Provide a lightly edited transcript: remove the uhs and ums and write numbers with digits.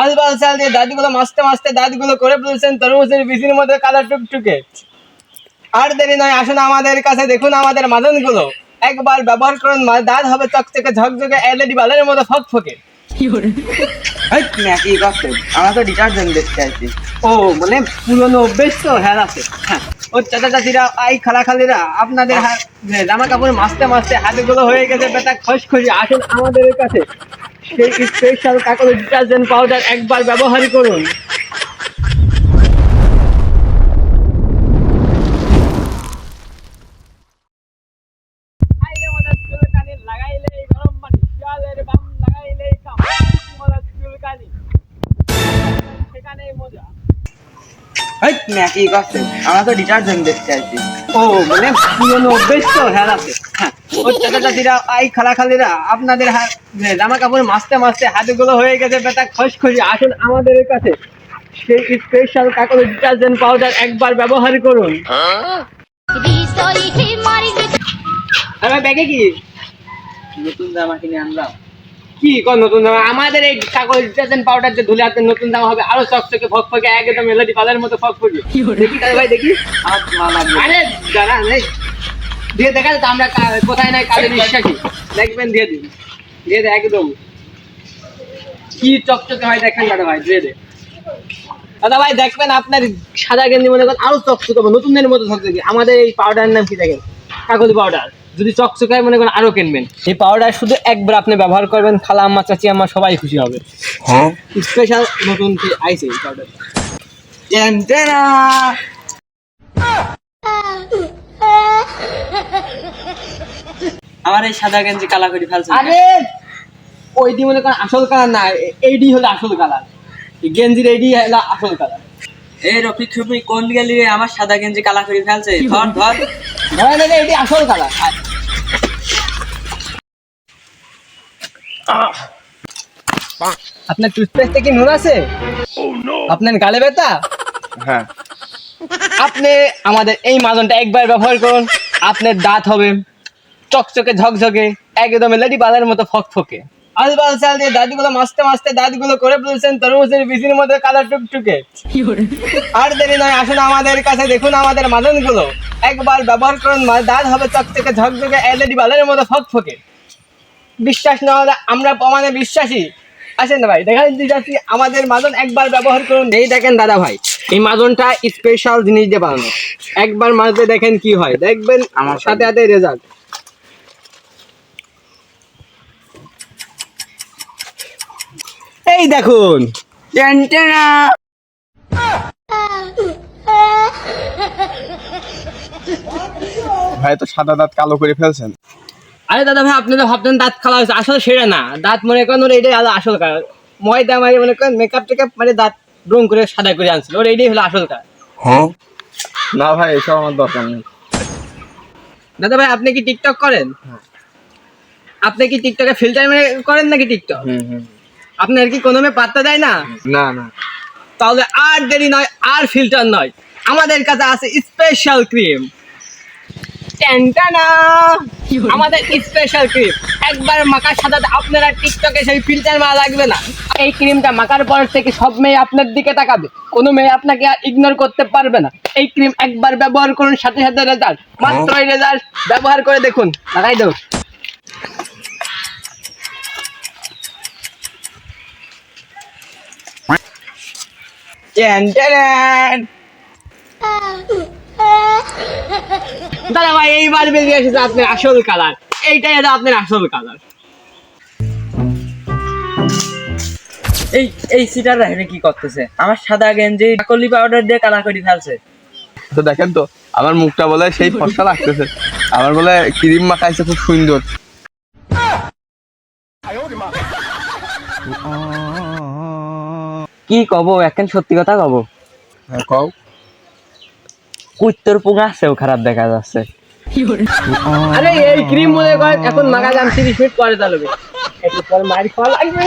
আলবাল চাল দিয়ে দাঁতগুলো মাছতে মাছতে দাঁতগুলো করে ফেলছেন তরমুজের বিচির মধ্যে কালো টুকটুকে। আর দেরি নয়, আসুন আমাদের কাছে, দেখুন আমাদের মাজনগুলো। একবার ব্যবহার করুন, দাঁত হবে চকচকে ঝকঝকে এলইডি বাল্বের মতো ফকফকে। কি করছেন? আমরা তো ডিটারজেন্ট দেখতে আছি। ও মানে পুরনো অভ্যেস তো, হ্যাঁ আছে। হ্যাঁ, ও চাচা চাচিরা, এই খালাখালিরা, আপনাদের জামা কাপড় মাছতে মাছতে হাতগুলো হয়ে গেছে বেটা খসখসি। আসুন আমাদের কাছে, সেই স্পেশাল কাকলে ডিটারজেন্ট পাউডার একবার ব্যবহার করুন। লাগাইলে গরম পানি, শিয়ালের বাম লাগাইলে কাম, চুলকানি সেখানেই মজা। কি করছেন? আমরা তো ডিটারজেন্ট দেখতে আছি। ও মানে পুরনো অভ্যেস তো, হ্যাঁ আছে। হ্যাঁ, ও চাচা চাচিরা, এই খালাখালিরা, আপনাদের জামা কাপড় মাছতে মাছতে হাতগুলো হয়ে গেছে বেটা খসখসি। আসুন আমাদের কাছে, সেই স্পেশাল কাকলে ডিটারজেন্ট পাউডার একবার ব্যবহার করুন। আরে ব্যাগে কি নতুন জামা কিনে আনলাম। কি কোন নতুন জামা? আমাদের এই কাগজ ডিটারজেন্ট পাউডার যে ধুলে হাতে নতুন জামা হবে, আরো চকচকে ফকফকে একদম মেলোডি পালের মতো ফকফকে। দেখি তাহলে ভাই, দেখি। আমার ভালো লাগবে। আরে দাঁড়া, নেই দিয়ে দেখা যাচ্ছে আমরা কোথায় নাই কাজে বিশ্বাসী। দেখবেন, দিয়ে দিন, দিয়ে দে একদম কি চকচকে হয় দেখেন দাদা ভাই, দিয়ে দে দাদা ভাই। দেখবেন আপনার সাদা গেঞ্জি মনে করেন আরো চকচকে হবে, নতুনের মতো চকচকে। আমাদের এই পাউডারের নাম কি দেখেন? কাগজ পাউডার। যদি চকচকে হয় মনে করেন আরো কিনবেন। এই পাউডার শুধু একবার আপনি ব্যবহার করবেন, খালা আম্মা চাচি আম্মা সবাই খুশি হবে। হ্যাঁ, স্পেশাল নতুন আইছে এই পাউডার। আমার এই সাদা গেঞ্জি কালা করে ফেলছে। আরে ওইটি মনে করেন আসল কালার না, এইটি হলো আসল কালার। গেঞ্জির এইটি হলো আসল কালার। এই রফিক শফিক কোন গেলি? আমার সাদা গেঞ্জি কালা করে ফেলছে। ধর ধর। ধরেন এইটি আসল কালার। আপনার টুথপেস্টে কি নুন আছে? আপনার গালে ব্যথা? হ্যাঁ, আপনি আমাদের এই মাজনটা একবার ব্যবহার করুন, আপনার দাঁত হবে চকচকে ঝকঝকে একদম লেডি বালের মতো ফকফকে। আলবাল চাল দিয়ে দাঁতগুলো মাছতে মাছতে দাঁতগুলো করে ফেলছেন তরমুজের বিচির মধ্যে কালো টুকটুকে। আর দেরি নয়, আসুন আমাদের কাছে, দেখুন আমাদের মাজনগুলো। একবার ব্যবহার করুন, দাঁত হবে চকচকে ঝকঝকে এলইডি বালের মতো ফকফকে। বিশ্বাস না হলে আমরা প্রমাণে বিশ্বাসী। আসেন না ভাই, দেখান দিচ্ছি আমাদের মাজন একবার ব্যবহার করুন। এই দেখেন দাদা ভাই, এই মাজনটা স্পেশাল জিনিস দিয়ে বানানো। একবার মাজতে দেখেন কি হয়, দেখবেন আমার সাথে সাথে রেজাল্ট। এই দেখুন, ভাই তো সাদা দাঁত কালো করে ফেলছেন। আরে দাদা ভাই, আপনি তো ভাবতেন দাঁত খালা হয়েছে, আসলে সেটা না। দাঁত মনে করেন ওর এইটাই হলো আসল কালার। ময়দা মারি মনে করেন মেকআপ টেকআপ মানে দাঁত রং করে সাদা করে আনছিল, ওর এইটাই হলো আসল কালার। হ্যাঁ, না ভাই এসব আমার দরকার নেই। দাদা ভাই, আপনি কি টিকটক করেন? আপনি কি টিকটকে ফিল্টার মেরে করেন নাকি টিকটক? আপনার কি কোনো মেয়ে পাত্তা দেয় না? না না, তাহলে আর দেরি নয়, আর ফিল্টার নয়, আমাদের কাছে আছে স্পেশাল ক্রিম। আমাদের স্পেশাল ক্রিম একবার মাখার সাথে আপনারা টিকটকে সেই ফিল্টার মারা লাগবে না। এই ক্রিমটা মাখার পর থেকে সব মেয়ে আপনার দিকে তাকাবে, কোনো মেয়ে আপনাকে আর ইগনোর করতে পারবে না। এই ক্রিম একবার ব্যবহার করুন, সাথে সাথে রেজাল্ট, মাত্রই রেজাল্ট। ব্যবহার করে দেখুন, লাগাই দেব। দাদা ভাই, এইবার বেরিয়ে এসেছে আপনার আসল কালার। এইটাই হলো আপনার আসল কালার। এই এই সিটাররা এখানে কি করতেছে? আমার সাদা গেঞ্জি কাকলি পাউডার দিয়ে কালা করে ফেলছে। তো দেখেন তো, আমার মুখটা বলে সেই ফর্সা লাগতেছে, আমার বলে ক্রিম মাখাইছে খুব সুন্দর। কি কব, এখন সত্যি কথা কব, হ্যাঁ কও। কুত্তর পুঙ্গা আছেও খারাপ দেখা যাচ্ছে। আরে এই ক্রিম মনে করেন এখন মাখা যান 30 মিনিট পরে চালবে, একটু পর মারি খাওয়া লাগবে।